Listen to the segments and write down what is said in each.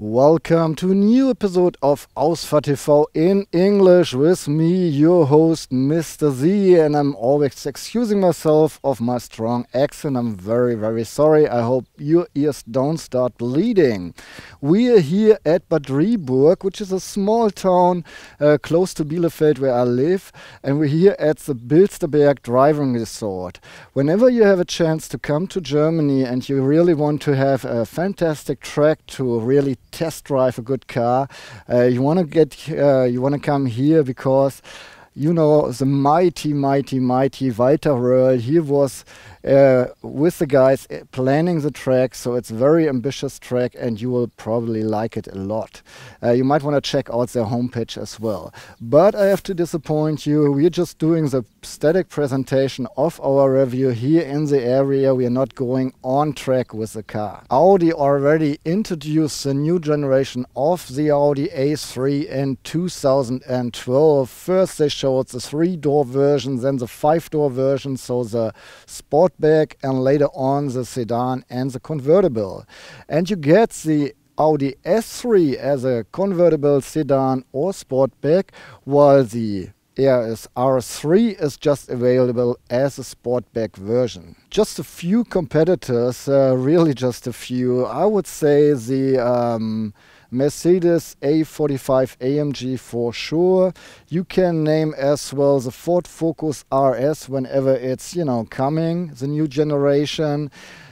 Welcome to a new episode of Ausfahrt.tv in English with me, your host, Mr. Z, and I'm always excusing myself of my strong accent. I'm very sorry. I hope your ears don't start bleeding. We are here at Bad Rieburg, which is a small town close to Bielefeld where I live, and we're here at the Bilsterberg driving resort. Whenever you have a chance to come to Germany and you really want to have a fantastic track to really test drive a good car, you want to come here because you know the mighty Walter Röhrl. He was with the guys planning the track, so it's a very ambitious track and you will probably like it a lot. You might want to check out their homepage as well. But I have to disappoint you, we're just doing the static presentation of our review here in the area. We are not going on track with the car. Audi already introduced the new generation of the Audi A3 in 2012. First they showed the 3-door version, then the 5-door version, so the Sportback, and later on the sedan and the convertible. And you get the Audi S3 as a convertible, sedan or Sportback, while the RS3 is just available as a Sportback version. Just a few competitors, really just a few. I would say the Mercedes A45 AMG for sure. You can name as well the Ford Focus RS whenever it's, coming, the new generation.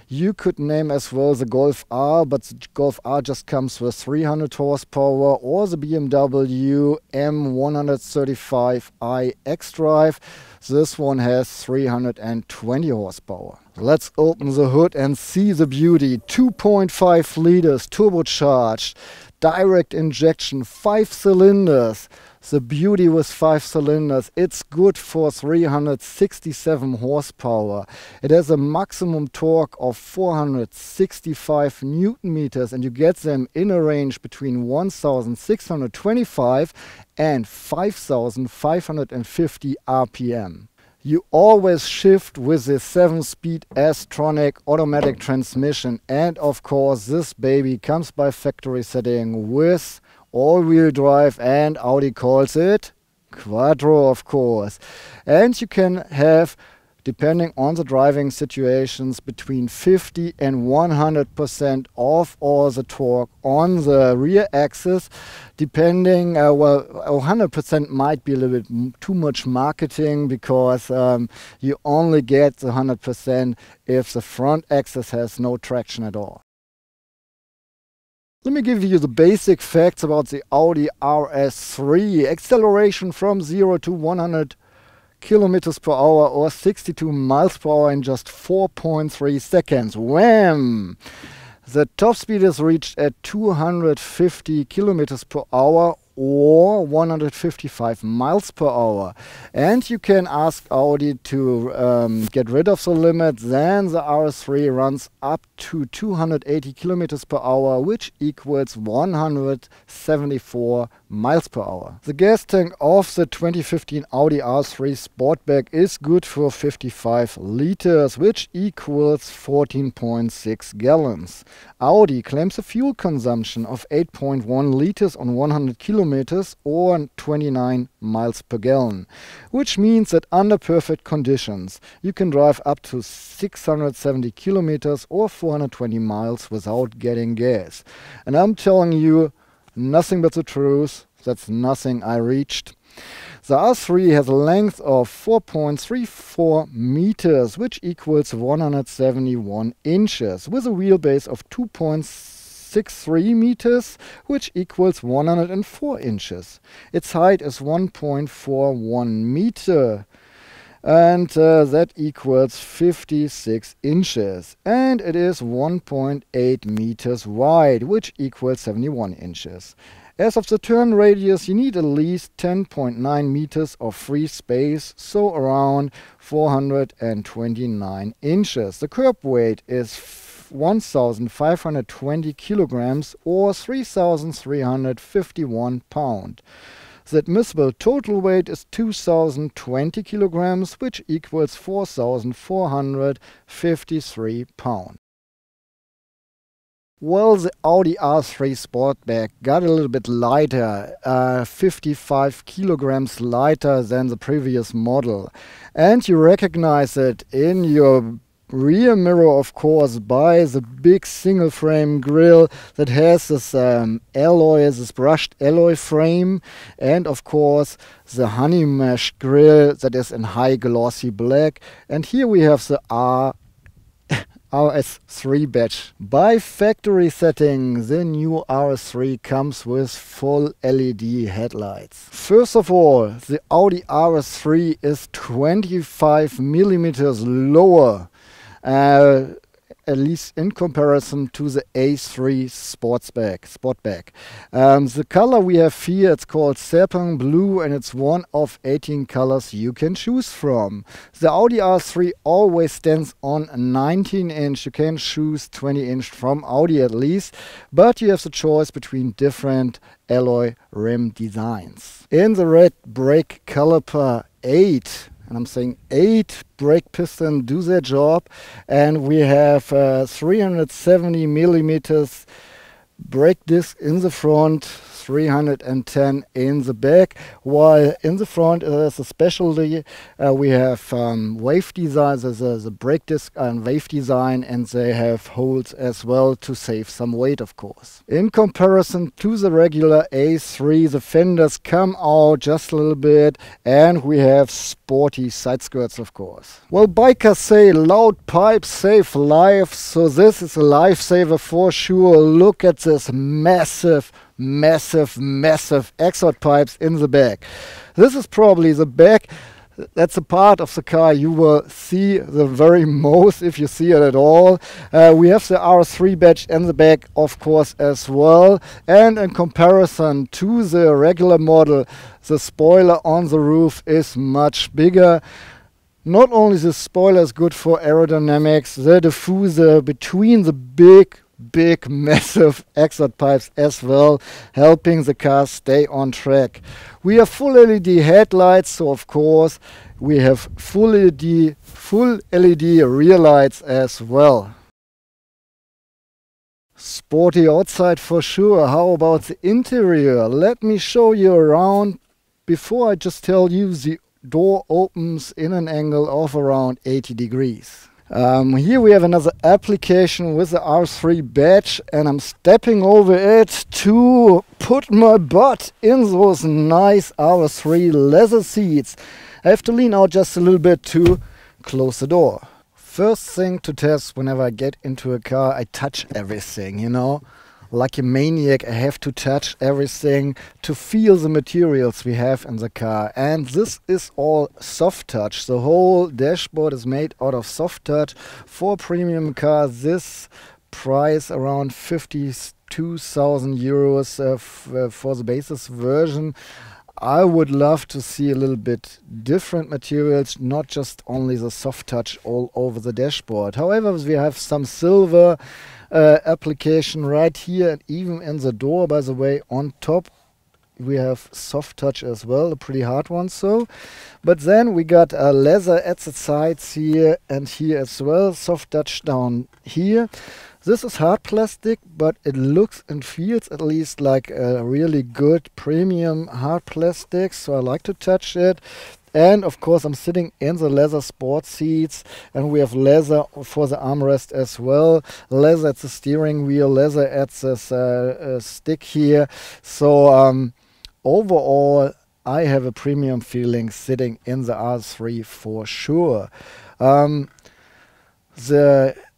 You could name as well the Golf R, but the Golf R just comes with 300 horsepower, or the BMW M135i xDrive. This one has 320 horsepower. Let's open the hood and see the beauty. 2.5 liters, turbocharged, direct injection, 5 cylinders. The beauty with 5 cylinders, it's good for 367 horsepower. It has a maximum torque of 465 Newton meters, and you get them in a range between 1,625 and 5,550 RPM. You always shift with the 7-speed S-tronic automatic transmission, and of course this baby comes by factory setting with all-wheel drive, and Audi calls it Quattro, of course. And you can have, depending on the driving situations, between 50 and 100% of all the torque on the rear axis. Depending, 100% might be a little bit too much marketing, because you only get the 100% if the front axis has no traction at all. Let me give you the basic facts about the Audi RS3. Acceleration from 0 to 100 kilometers per hour or 62 miles per hour in just 4.3 seconds. Wham! The top speed is reached at 250 kilometers per hour or 155 miles per hour. And you can ask Audi to get rid of the limit. Then the RS3 runs up to 280 kilometers per hour, which equals 174 miles per hour. The gas tank of the 2015 Audi R3 Sportback is good for 55 liters, which equals 14.6 gallons. Audi claims a fuel consumption of 8.1 liters on 100 kilometers or 29 miles per gallon, which means that under perfect conditions you can drive up to 670 kilometers or 420 miles without getting gas. And I'm telling you nothing but the truth. That's nothing I reached. The R3 has a length of 4.34 meters, which equals 171 inches, with a wheelbase of 2.63 meters, which equals 104 inches. Its height is 1.41 meter, and that equals 56 inches. And it is 1.8 meters wide, which equals 71 inches. As of the turn radius, you need at least 10.9 meters of free space, so around 429 inches. The curb weight is 1,520 kilograms or 3,351 pounds. The admissible total weight is 2,020 kilograms, which equals 4,453 pounds. Well, the Audi R3 Sportback got a little bit lighter, 55 kilograms lighter than the previous model. And you recognize it in your rear mirror, of course, by the big single frame grille that has this alloy, this brushed alloy frame, and of course the honey mesh grille that is in high glossy black. And here we have the RS3 badge. By factory setting, the new RS3 comes with full LED headlights. First of all, the Audi RS3 is 25 millimeters lower, at least in comparison to the A3 Sportback. The color we have here, it's called Serpent Blue, and it's one of 18 colors you can choose from. The Audi R3 always stands on a 19-inch. You can choose 20-inch from Audi at least, but you have the choice between different alloy rim designs. In the red brake caliper 8, and I'm saying 8 brake piston do their job, and we have 370 millimeters brake disc in the front, 310 in the back, while in the front there's a specialty. We have wave design, there's a brake disc and wave design, and they have holes as well to save some weight, of course. In comparison to the regular A3, the fenders come out just a little bit, and we have sporty side skirts, of course. Well, bikers say loud pipes save lives, so this is a lifesaver for sure. Look at this massive exhaust pipes in the back. This is probably the back. That's a part of the car you will see the very most, if you see it at all. We have the RS3 badge in the back, of course, as well. And in comparison to the regular model, the spoiler on the roof is much bigger. Not only the spoiler is good for aerodynamics, the diffuser between the big massive exhaust pipes as well, helping the car stay on track. We have full LED headlights, so of course we have full LED rear lights as well. Sporty outside for sure. How about the interior? Let me show you around. Before I just tell you, the door opens in an angle of around 80 degrees. Here we have another application with the R3 badge, and I'm stepping over it to put my butt in those nice R3 leather seats. I have to lean out just a little bit to close the door. First thing to test whenever I get into a car, I touch everything, you know. Like a maniac, I have to touch everything to feel the materials we have in the car. And this is all soft touch. The whole dashboard is made out of soft touch. For a premium car, this price around 52,000 euros for the basis version. I would love to see a little bit different materials, not just only the soft touch all over the dashboard. However, we have some silver application right here, and even in the door, by the way, on top we have soft touch as well, a pretty hard one. So, but then we got a leather at the sides here and here as well, soft touch down here. This is hard plastic, but it looks and feels at least like a really good premium hard plastic, so I like to touch it. And of course I'm sitting in the leather sport seats, and we have leather for the armrest as well, leather at the steering wheel, leather at this stick here. So overall I have a premium feeling sitting in the R3 for sure. The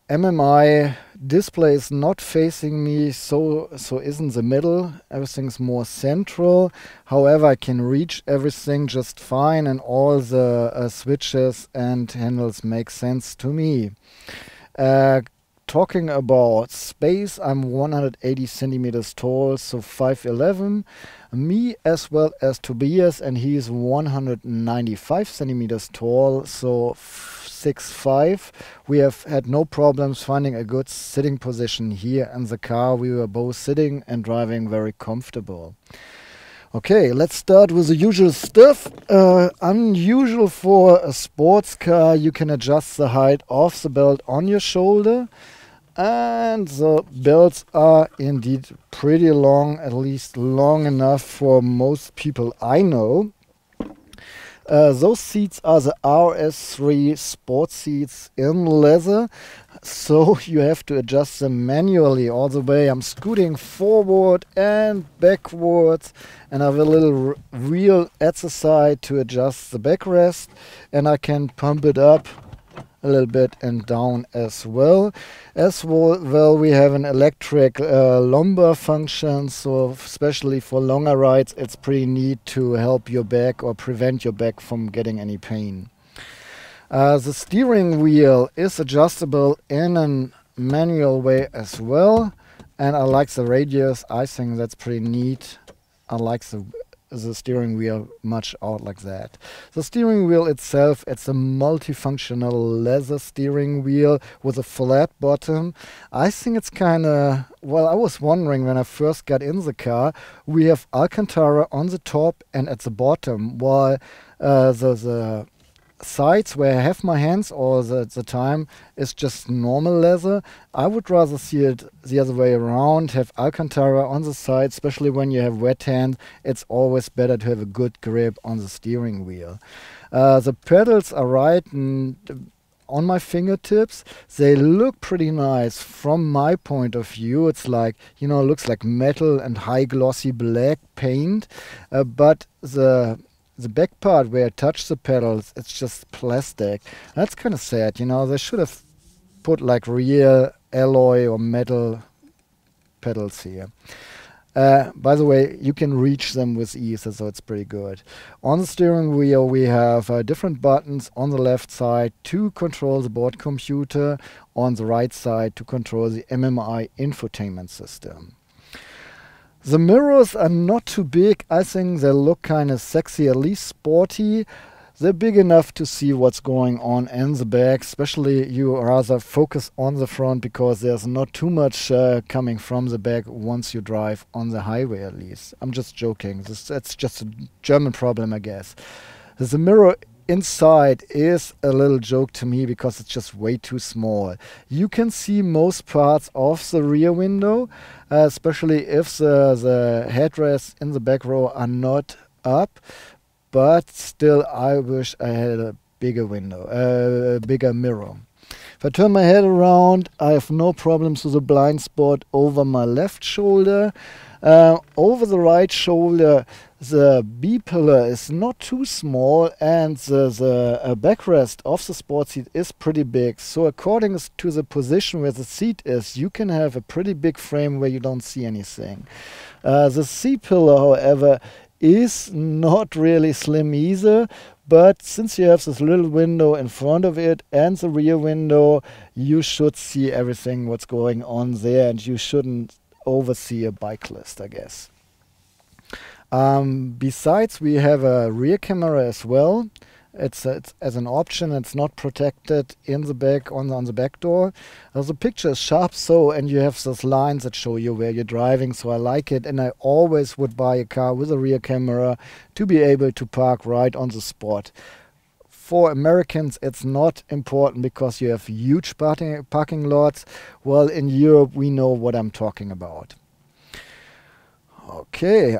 MMI display is not facing me, so is in the middle. Everything's more central. However, I can reach everything just fine, and all the switches and handles make sense to me. Talking about space, I'm 180 centimeters tall, so 5'11". Me as well as Tobias, and he's 195 centimeters tall, so 6'5". We have had no problems finding a good sitting position here in the car. We were both sitting and driving very comfortable. Okay, let's start with the usual stuff. Unusual for a sports car, you can adjust the height of the belt on your shoulder. And the belts are indeed pretty long, at least long enough for most people I know. Those seats are the RS3 sport seats in leather, so you have to adjust them manually all the way. I'm scooting forward and backwards, and I have a little wheel at the side to adjust the backrest, and I can pump it up a little bit and down as well. We have an electric lumbar function, so especially for longer rides it's pretty neat to help your back or prevent your back from getting any pain. The steering wheel is adjustable in a manual way as well, and I like the radius. I think that's pretty neat. I like the steering wheel much out like that. The steering wheel itself, it's a multifunctional leather steering wheel with a flat bottom. I think it's kind of, well, I was wondering when I first got in the car, we have Alcantara on the top and at the bottom, while the sides where I have my hands all the time is just normal leather. I would rather see it the other way around, have Alcantara on the side, especially when you have wet hands. It's always better to have a good grip on the steering wheel. The pedals are right on my fingertips. They look pretty nice from my point of view. It's like, you know, it looks like metal and high glossy black paint, but the back part where I touch the pedals, it's just plastic. That's kind of sad, you know. They should have put like real alloy or metal pedals here. By the way, you can reach them with ease, so it's pretty good. On the steering wheel we have different buttons. On the left side to control the board computer, on the right side to control the MMI infotainment system. The mirrors are not too big. I think they look kind of sexy, at least sporty. They're big enough to see what's going on in the back, especially you rather focus on the front because there's not too much coming from the back once you drive on the highway, at least. I'm just joking. That's just a German problem, I guess. The mirror inside is a little joke to me because it's just way too small. You can see most parts of the rear window, especially if the headrests in the back row are not up, but still I wish I had a bigger window, a bigger mirror. If I turn my head around, I have no problems with a blind spot over my left shoulder. Over the right shoulder, the B-pillar is not too small, and the backrest of the sport seat is pretty big. So according to the position where the seat is, you can have a pretty big frame where you don't see anything. The C-pillar, however, is not really slim either, but since you have this little window in front of it and the rear window, you should see everything what's going on there, and you shouldn't oversee a bike list, I guess. Besides, we have a rear camera as well. It's as an option. It's not protected in the back on the back door. The picture is sharp, so, and you have those lines that show you where you're driving, so I like it. And I always would buy a car with a rear camera to be able to park right on the spot. For Americans, it's not important because you have huge parking lots. Well, in Europe, we know what I'm talking about. Okay,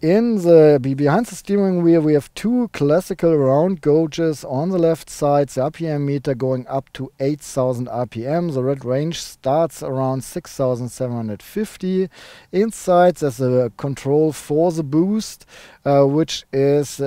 behind the steering wheel, we have two classical round gauges on the left side. The RPM meter going up to 8,000 RPM. The red range starts around 6,750. Inside, there's a control for the boost, which is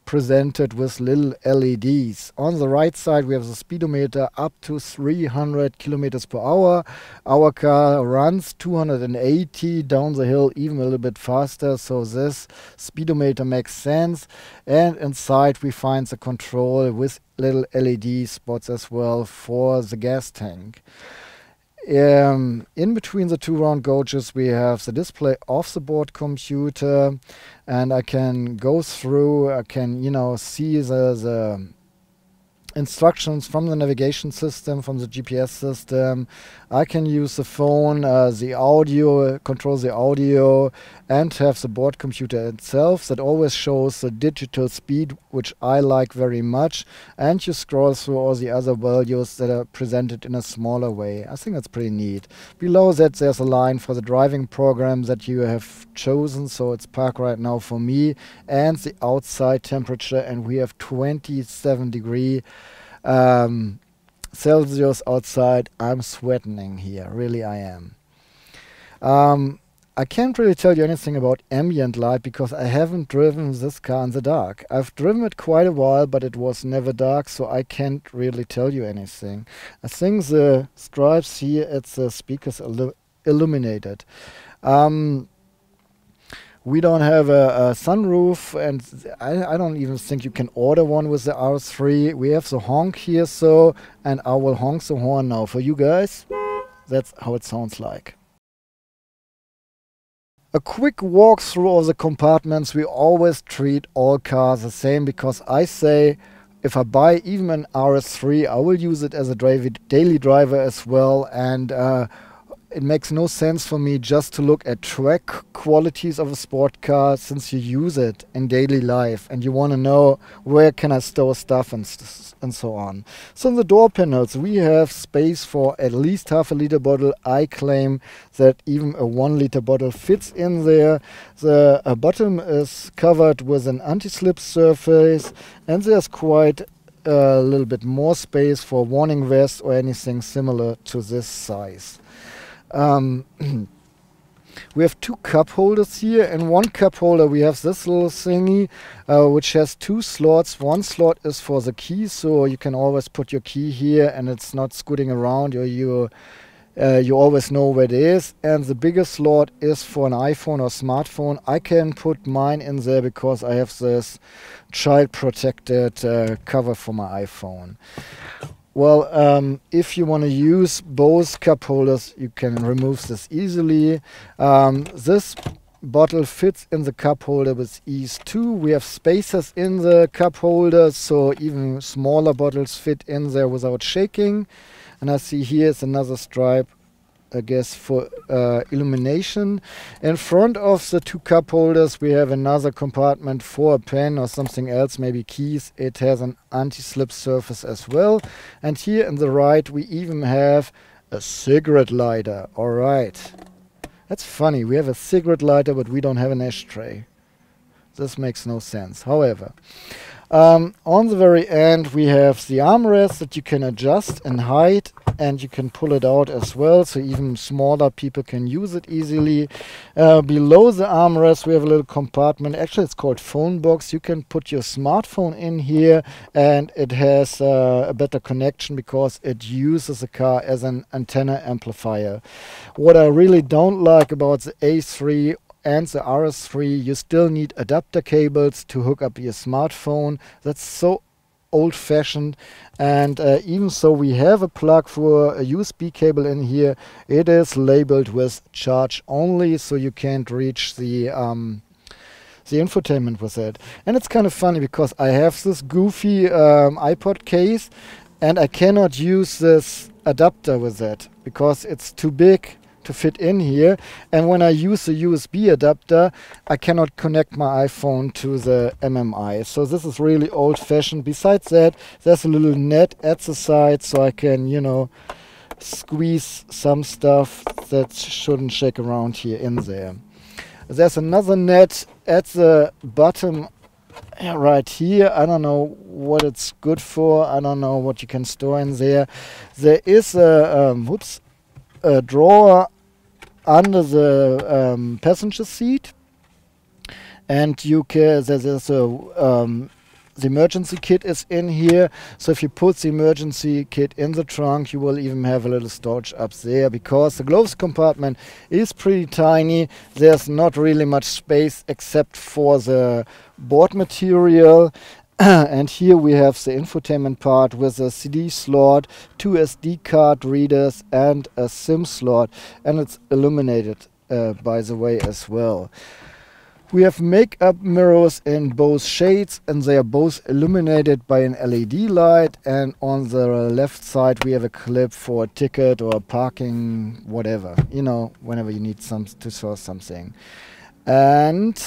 presented with little LEDs. On the right side, we have the speedometer up to 300 kilometers per hour. Our car runs 280 down the hill, even a little bit faster, so this speedometer makes sense. And inside we find the control with little LED spots as well for the gas tank. In between the two round gauges we have the display of the board computer, and I can go through, I can, you know, see the instructions from the navigation system, from the GPS system. I can use the phone, the audio, control the audio, and have the board computer itself that always shows the digital speed, which I like very much. And you scroll through all the other values that are presented in a smaller way. I think that's pretty neat. Below that, there's a line for the driving program that you have chosen. So it's park right now for me, and the outside temperature, and we have 27 degrees Celsius outside. I'm sweating here, really I am. I can't really tell you anything about ambient light because I haven't driven this car in the dark. I've driven it quite a while, but it was never dark, so I can't really tell you anything. I think the stripes here at the speakers are illuminated. We don't have a sunroof, and I don't even think you can order one with the RS3. We have the honk here, so, and I will honk the horn now for you guys. That's how it sounds like. A quick walk through all the compartments. We always treat all cars the same because I say if I buy even an RS3, I will use it as a daily driver as well, and it makes no sense for me just to look at track qualities of a sport car, since you use it in daily life and you want to know where can I store stuff and so on. So in the door panels we have space for at least ½ liter bottle. I claim that even a 1 liter bottle fits in there. The bottom is covered with an anti-slip surface, and there's quite a little bit more space for warning vest or anything similar to this size. We have 2 cup holders here. In one cup holder we have this little thingy which has 2 slots. One slot is for the key, so you can always put your key here and it's not scooting around, or you always know where it is. And the bigger slot is for an iPhone or smartphone. I can put mine in there because I have this child protected cover for my iPhone. Well, if you want to use both cup holders, you can remove this easily. This bottle fits in the cup holder with ease too. We have spacers in the cup holder, so even smaller bottles fit in there without shaking. And I see here is another stripe, I guess, for illumination. In front of the 2 cup holders we have another compartment for a pen or something else, maybe keys. It has an anti-slip surface as well. And here in the right we even have a cigarette lighter. Alright, that's funny, we have a cigarette lighter but we don't have an ashtray. This makes no sense. However, on the very end we have the armrest that you can adjust in height, and you can pull it out as well, so even smaller people can use it easily. Below the armrest we have a little compartment. Actually it's called phone box. You can put your smartphone in here, and it has a better connection because it uses the car as an antenna amplifier. What I really don't like about the A3 and the RS3, you still need adapter cables to hook up your smartphone. That's so old-fashioned, and even so we have a plug for a USB cable in here. It is labeled with charge only, so you can't reach the infotainment with it. And it's kind of funny because I have this goofy iPod case and I cannot use this adapter with it because it's too big to fit in here, and when I use the USB adapter I cannot connect my iPhone to the MMI. So this is really old-fashioned. Besides that, there's a little net at the side so I can, you know, squeeze some stuff that shouldn't shake around here in there. There's another net at the bottom right here. I don't know what it's good for. I don't know what you can store in there. There is a drawer under the passenger seat, and you can, there's a the emergency kit is in here, so if you put the emergency kit in the trunk you will even have a little storage up there, because the gloves compartment is pretty tiny. There's not really much space except for the board material. And here we have the infotainment part with a CD slot, 2 SD card readers and a SIM slot, and it's illuminated by the way as well. We have makeup mirrors in both shades, and they are both illuminated by an LED light. And on the left side we have a clip for a ticket or a parking, whatever, you know, whenever you need to show something. And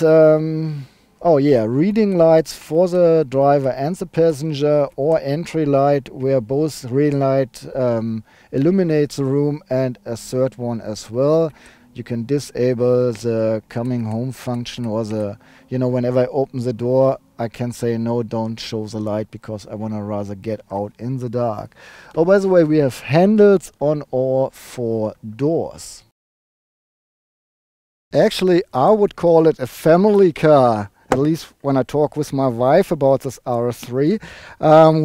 oh yeah, reading lights for the driver and the passenger, or entry light, where both reading light illuminates the room, and a third one as well. You can disable the coming home function, or the, you know, whenever I open the door, I can say no, don't show the light, because I want to rather get out in the dark. Oh, by the way, we have handles on all 4 doors. Actually, I would call it a family car, at least when I talk with my wife about this RS3.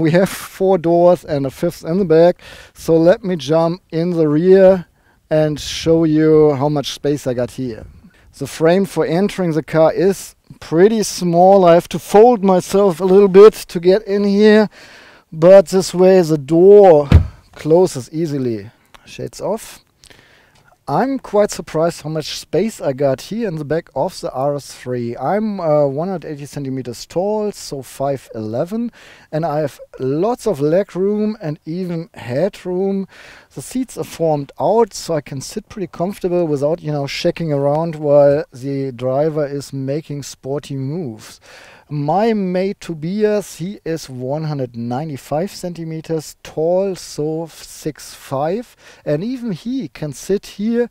We have 4 doors and a 5th in the back. So let me jump in the rear and show you how much space I got here. The frame for entering the car is pretty small. I have to fold myself a little bit to get in here, but this way the door closes easily. Shades off. I'm quite surprised how much space I got here in the back of the RS3. I'm 180 centimeters tall, so 5'11", and I have lots of leg room and even headroom. The seats are formed out, so I can sit pretty comfortable without, you know, shaking around while the driver is making sporty moves. My mate Tobias, he is 195 centimeters tall, so 6'5", and even he can sit here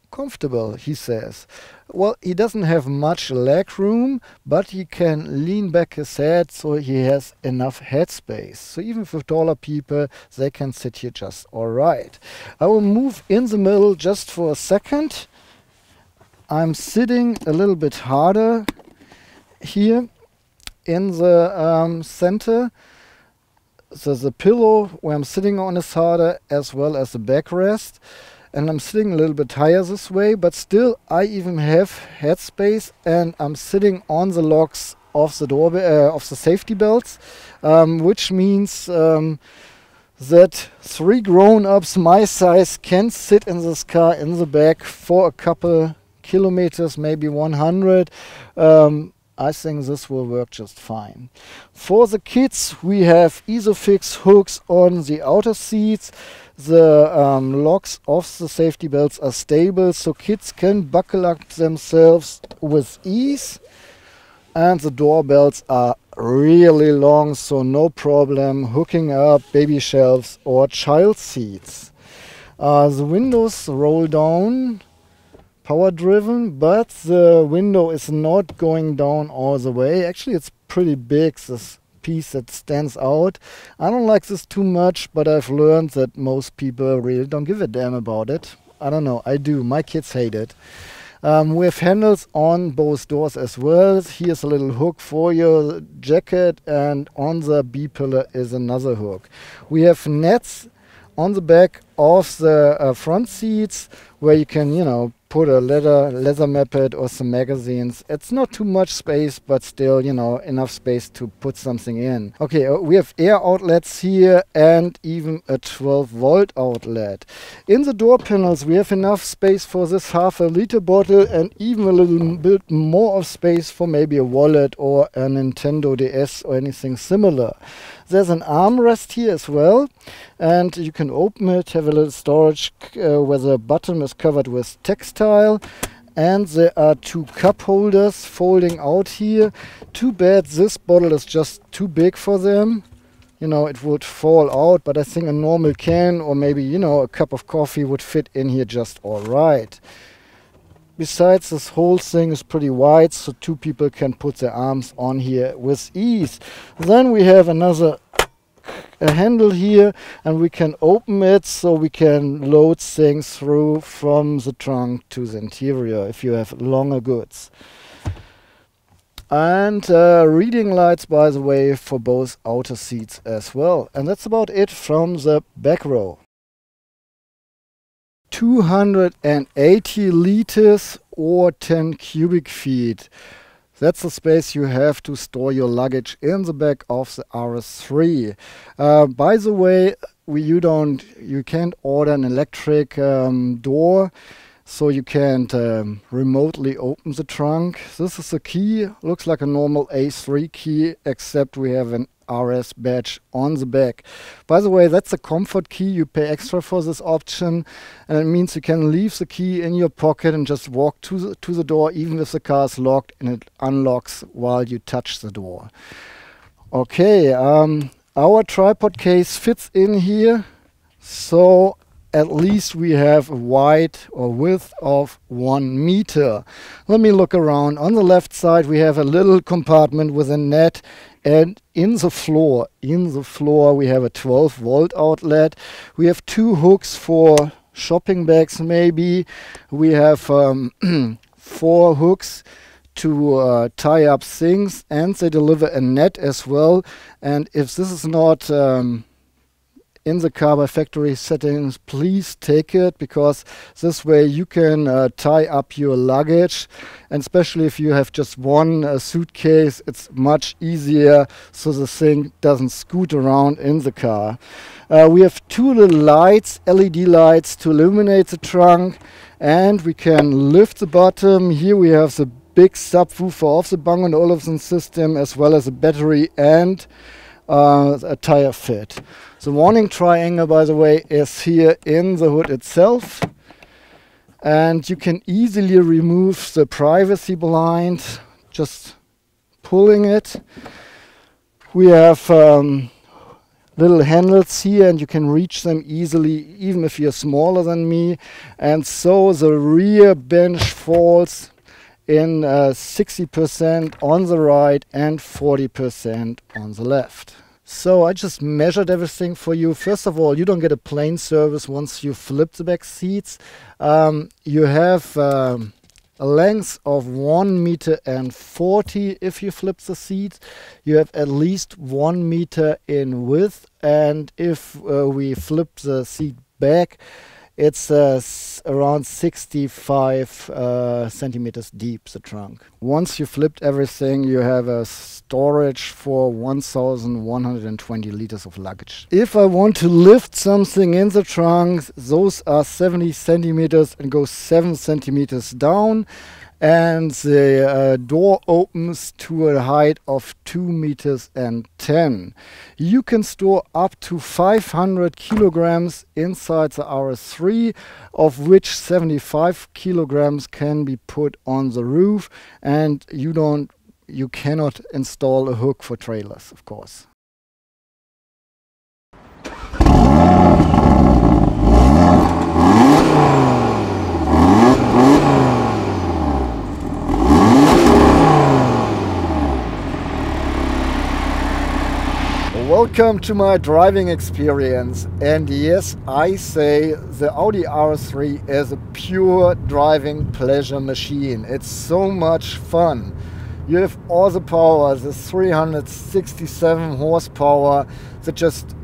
comfortable, he says. Well, he doesn't have much leg room, but he can lean back his head, so he has enough headspace. So even for taller people, they can sit here just alright. I will move in the middle just for a second. I'm sitting a little bit harder here in the center. So the pillow where I'm sitting on is harder, as well as the backrest. And I'm sitting a little bit higher this way, but still I even have headspace, and I'm sitting on the locks of the door of the safety belts, which means that 3 grown-ups my size can sit in this car in the back for a couple kilometers, maybe 100. I think this will work just fine. For the kids, we have Isofix hooks on the outer seats. The locks of the safety belts are stable, so kids can buckle up themselves with ease. And the door belts are really long, so no problem hooking up baby shelves or child seats. The windows roll down, power driven, but the window is not going down all the way. Actually, it's pretty big, this piece that stands out. I don't like this too much, but I've learned that most people really don't give a damn about it. I don't know, I do. My kids hate it. We have handles on both doors as well. Here's a little hook for your jacket, and on the B-pillar is another hook. We have nets on the back of the front seats, where you can, you know, put a leather map or some magazines. It's not too much space, but still, you know, enough space to put something in. Okay, we have air outlets here and even a 12-volt outlet. In the door panels, we have enough space for this half-a-liter bottle, and even a little bit more of space for maybe a wallet or a Nintendo DS or anything similar. There's an armrest here as well, and you can open it, have a little storage where the bottom is covered with textile, and there are 2 cup holders folding out here. Too bad this bottle is just too big for them. You know, it would fall out, but I think a normal can, or maybe, you know, a cup of coffee would fit in here just alright. Besides, this whole thing is pretty wide, so 2 people can put their arms on here with ease. Then we have another handle here, and we can open it so we can load things through from the trunk to the interior if you have longer goods. And reading lights, by the way, for both outer seats as well. And that's about it from the back row. 280 liters or 10 cubic feet. That's the space you have to store your luggage in the back of the RS3. By the way, you can't order an electric door. so you can't remotely open the trunk. This is the key, looks like a normal A3 key, except we have an RS badge on the back. By the way, that's a comfort key. You pay extra for this option, and it means you can leave the key in your pocket and just walk to the door even if the car is locked, and it unlocks while you touch the door. Okay, our tripod case fits in here, so at least we have a height or width of 1 meter. Let me look around. On the left side we have a little compartment with a net, and in the floor we have a 12-volt outlet. We have 2 hooks for shopping bags maybe. We have 4 hooks to tie up things, and they deliver a net as well. And if this is not in the car by factory settings, please take it, because this way you can tie up your luggage, and especially if you have just one suitcase, it's much easier so the thing doesn't scoot around in the car. We have 2 little lights, LED lights, to illuminate the trunk, and we can lift the bottom. Here we have the big subwoofer of the Bang & Olufsen system, as well as a battery and a tire fit. The warning triangle, by the way, is here in the hood itself, and you can easily remove the privacy blind just pulling it. We have little handles here, and you can reach them easily even if you're smaller than me, and so the rear bench falls in 60% on the right and 40% on the left. So I just measured everything for you. First of all, you don't get a plain service once you flip the back seats. You have a length of 1 meter and 40 if you flip the seats. You have at least 1 meter in width, and if we flip the seat back, it's around 65 centimeters deep, the trunk. Once you flipped everything, you have a storage for 1,120 liters of luggage. If I want to lift something in the trunk, those are 70 centimeters and go 7 centimeters down, and the door opens to a height of 2 meters and 10. You can store up to 500 kilograms inside the RS3, of which 75 kilograms can be put on the roof, and you cannot install a hook for trailers, of course. Welcome to my driving experience, and yes, I say the Audi RS3 is a pure driving pleasure machine. It's so much fun. You have all the power, the 367 horsepower that just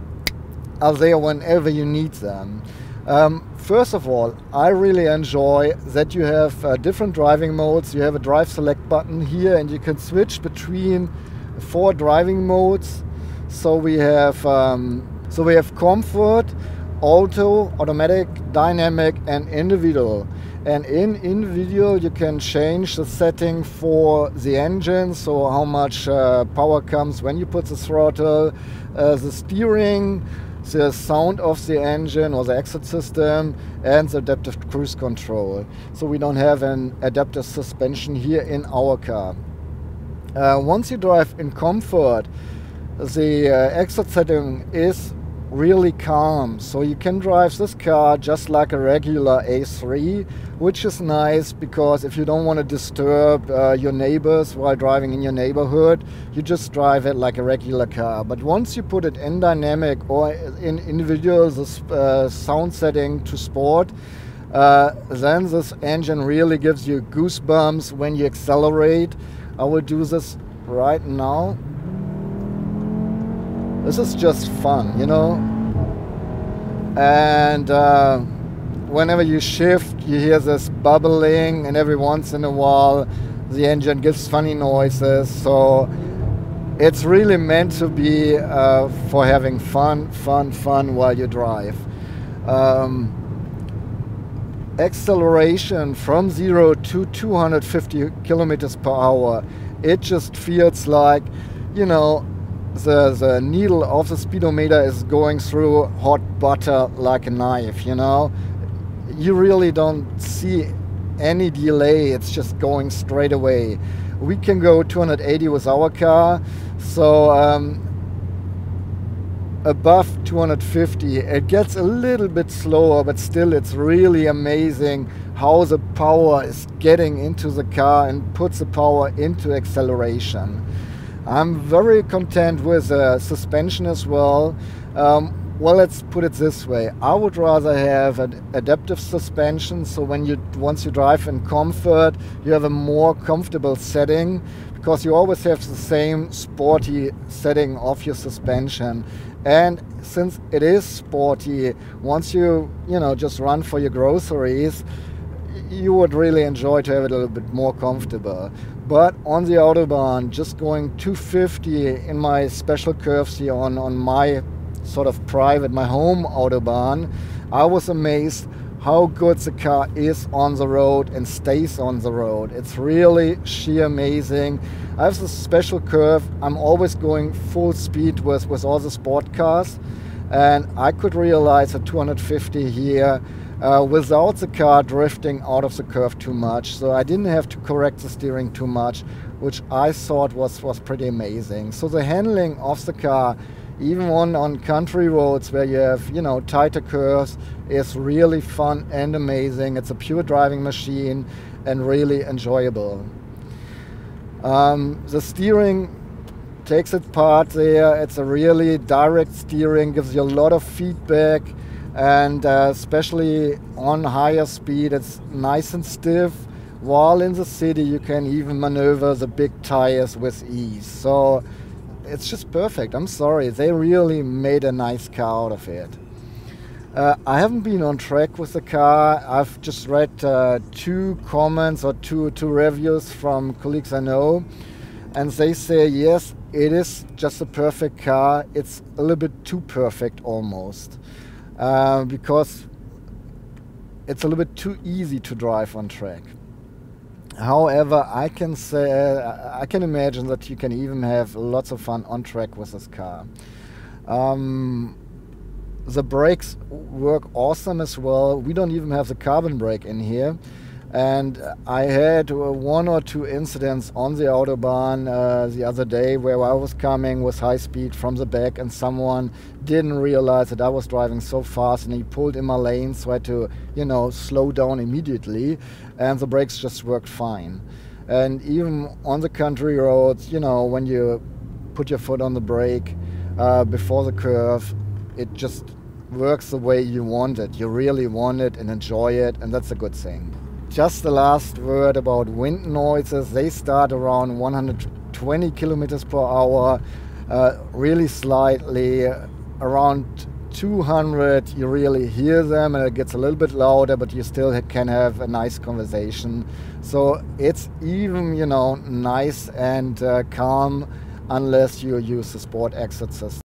are there whenever you need them. First of all, I really enjoy that you have different driving modes. You have a drive select button here, and you can switch between 4 driving modes. So we have comfort, auto, automatic, dynamic, and individual. And in individual you can change the setting for the engine, so how much power comes when you put the throttle, the steering, the sound of the engine or the exit system, and the adaptive cruise control. So we don't have an adaptive suspension here in our car. Once you drive in comfort, the exit setting is really calm, so you can drive this car just like a regular A3, which is nice because if you don't want to disturb your neighbors while driving in your neighborhood, you just drive it like a regular car. But once you put it in dynamic or in individual, the sound setting to sport, then this engine really gives you goosebumps when you accelerate. I will do this right now. This is just fun, you know, and whenever you shift, you hear this bubbling, and every once in a while the engine gives funny noises. So it's really meant to be for having fun while you drive. acceleration from 0 to 250 kilometers per hour, it just feels like, you know, the needle of the speedometer is going through hot butter like a knife, you know. You really don't see any delay, it's just going straight away. We can go 280 with our car, so above 250 it gets a little bit slower, but still it's really amazing how the power is getting into the car and puts the power into acceleration. I'm very content with the suspension as well. Well, let's put it this way. I would rather have an adaptive suspension, so once you drive in comfort, you have a more comfortable setting, because you always have the same sporty setting of your suspension. And since it is sporty, once you just run for your groceries, you would really enjoy to have it a little bit more comfortable. But on the Autobahn, just going 250 in my special curves here on my sort of private, my home Autobahn, I was amazed how good the car is on the road and stays on the road. It's really sheer amazing. I have this special curve. I'm always going full speed with all the sport cars, and I could realize at 250 here without the car drifting out of the curve too much. So I didn't have to correct the steering too much, which I thought was pretty amazing. So the handling of the car, even on country roads where you have, tighter curves, is really fun and amazing. It's a pure driving machine and really enjoyable. The steering takes its part there. It's a really direct steering, gives you a lot of feedback, and especially on higher speed, it's nice and stiff, while in the city you can even maneuver the big tires with ease. So it's just perfect. I'm sorry, they really made a nice car out of it. I haven't been on track with the car. I've just read two comments or two reviews from colleagues I know, and they say yes, it is just a perfect car. It's a little bit too perfect almost, because it's a little bit too easy to drive on track. However, I can imagine that you can even have lots of fun on track with this car. The brakes work awesome as well. We don't even have the carbon brake in here. And I had one or two incidents on the Autobahn the other day where I was coming with high speed from the back and someone didn't realize that I was driving so fast and he pulled in my lane, so I had to, slow down immediately, and the brakes just worked fine. And even on the country roads, when you put your foot on the brake before the curve, it just works the way you want it. You really want it and enjoy it, and that's a good thing. Just the last word about wind noises. They start around 120 kilometers per hour, really slightly. Around 200 you really hear them, and it gets a little bit louder, but you still can have a nice conversation. So it's even, nice and calm, unless you use the sport exit system.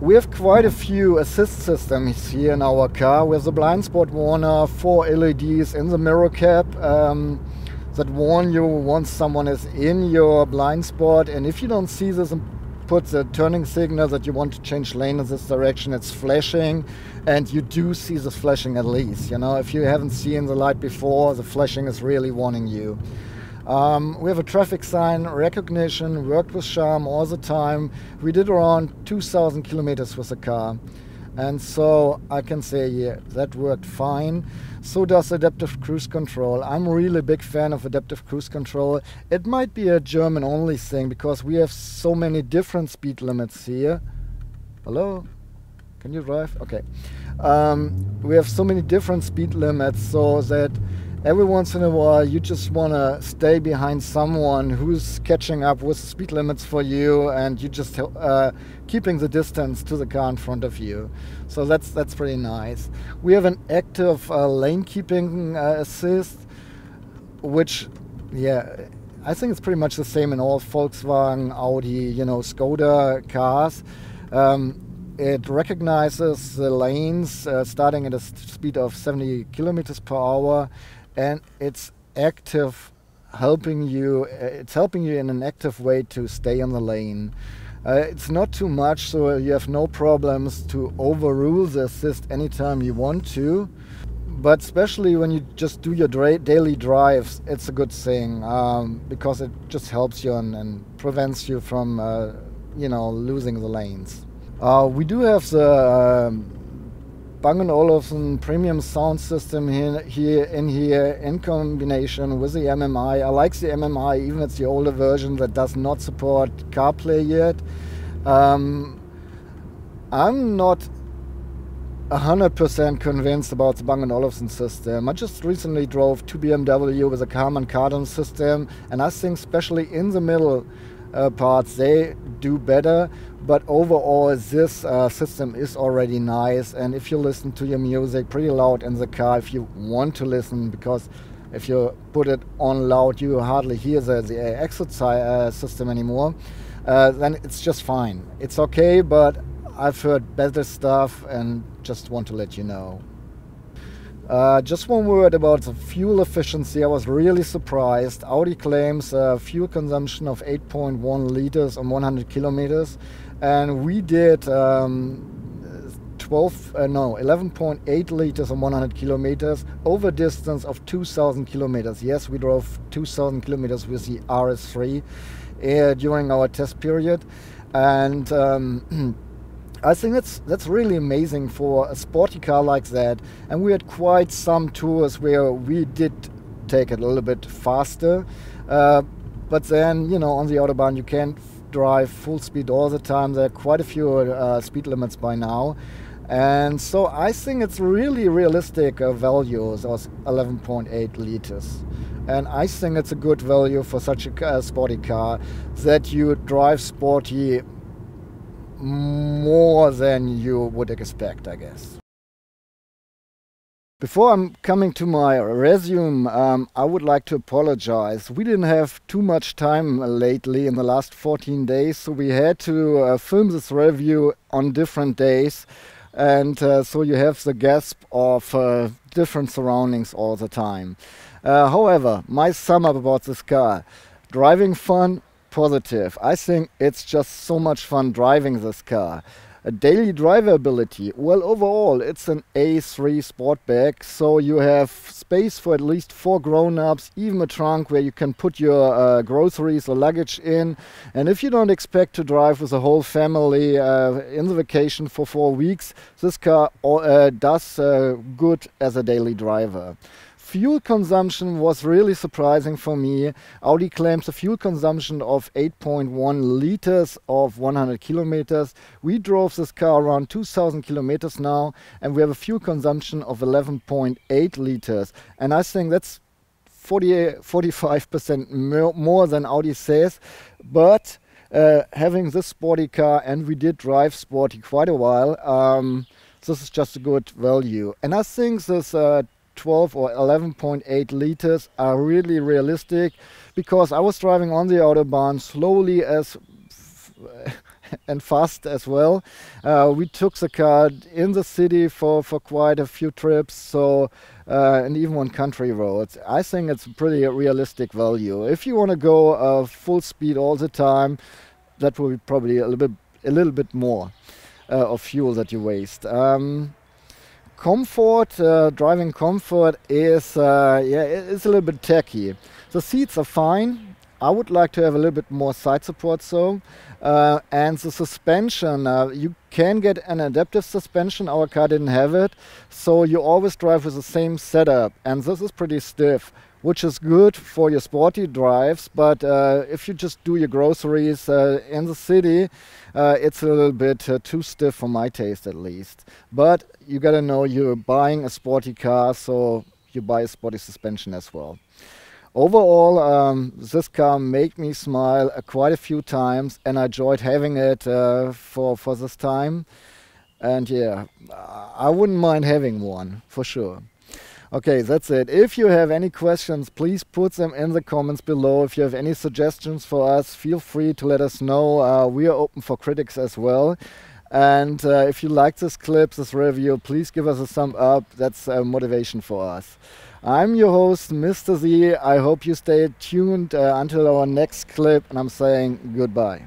We have quite a few assist systems here in our car. We have the blind spot warner, 4 LEDs in the mirror cap that warn you once someone is in your blind spot, and if you don't see this and put the turning signal that you want to change lane in this direction, it's flashing, and you do see this flashing at least. If you haven't seen the light before, the flashing is really warning you. We have a traffic sign recognition, worked with charm all the time. We did around 2,000 kilometers with the car, and so I can say, yeah, that worked fine. So does adaptive cruise control. I'm really a big fan of adaptive cruise control. It might be a German only thing because we have so many different speed limits here. Hello? Can you drive? Okay. We have so many different speed limits, so that every once in a while you just want to stay behind someone who's catching up with speed limits for you, and you just keeping the distance to the car in front of you. So that's pretty nice. We have an active lane keeping assist, which, yeah, I think it's pretty much the same in all Volkswagen, Audi, Skoda cars. It recognizes the lanes starting at a speed of 70 kilometers per hour, and it's active, helping you. It's helping you in an active way to stay in the lane. It's not too much, so you have no problems to overrule the assist anytime you want to. But especially when you just do your daily drives, it's a good thing because it just helps you and prevents you from, losing the lanes. We do have the Bang & Olufsen premium sound system here in combination with the MMI. I like the MMI, even it's the older version that does not support CarPlay yet. I'm not 100% convinced about the Bang & Olufsen system. I just recently drove to BMW with a Karman Kardon system, and I think especially in the middle parts they do better, but overall this system is already nice. And if you listen to your music pretty loud in the car, if you want to listen, because if you put it on loud you hardly hear the exit system anymore, then it's just fine. It's okay, but I've heard better stuff and just want to let you know. Just one word about the fuel efficiency. I was really surprised. Audi claims a fuel consumption of 8.1 liters on 100 kilometers, and we did 11.8 liters on 100 kilometers over a distance of 2,000 kilometers. Yes, we drove 2,000 kilometers with the RS3 during our test period, and I think that's really amazing for a sporty car like that. And we had quite some tours where we did take it a little bit faster, but then on the Autobahn you can't drive full speed all the time. There are quite a few speed limits by now, and so I think it's really realistic values of 11.8 liters. And I think it's a good value for such a sporty car, that you drive sporty more than you would expect, I guess. Before I'm coming to my resume, I would like to apologize. We didn't have too much time lately in the last 14 days, so we had to film this review on different days, and so you have the gasp of different surroundings all the time. However, my sum up about this car: driving fun, positive. I think it's just so much fun driving this car. A daily drivability, well, overall it's an A3 Sportback, so you have space for at least 4 grown-ups, even a trunk where you can put your groceries or luggage in. And if you don't expect to drive with the whole family in the vacation for 4 weeks, this car does good as a daily driver. Fuel consumption was really surprising for me. Audi claims a fuel consumption of 8.1 liters of 100 kilometers. We drove this car around 2,000 kilometers now, and we have a fuel consumption of 11.8 liters. And I think that's 45% more than Audi says. But having this sporty car, and we did drive sporty quite a while, this is just a good value. And I think this 12 or 11.8 liters are really realistic, because I was driving on the Autobahn slowly and fast as well. We took the car in the city for quite a few trips, so and even on country roads. I think it's a pretty realistic value. If you want to go full speed all the time, that will be probably a little bit more of fuel that you waste. Comfort, driving comfort is it's a little bit tacky. The seats are fine. I would like to have a little bit more side support, so and the suspension, you can get an adaptive suspension. Our car didn't have it, so you always drive with the same setup, and this is pretty stiff, which is good for your sporty drives. But if you just do your groceries in the city, it's a little bit too stiff for my taste, at least. But you gotta know you're buying a sporty car, so you buy a sporty suspension as well. Overall, this car made me smile quite a few times, and I enjoyed having it for this time. And yeah, I wouldn't mind having one, for sure. Okay, that's it. If you have any questions, please put them in the comments below. If you have any suggestions for us, feel free to let us know. We are open for critics as well. And if you like this clip, this review, please give us a thumb up. That's motivation for us. I'm your host, Mr. Z. I hope you stay tuned until our next clip, and I'm saying goodbye.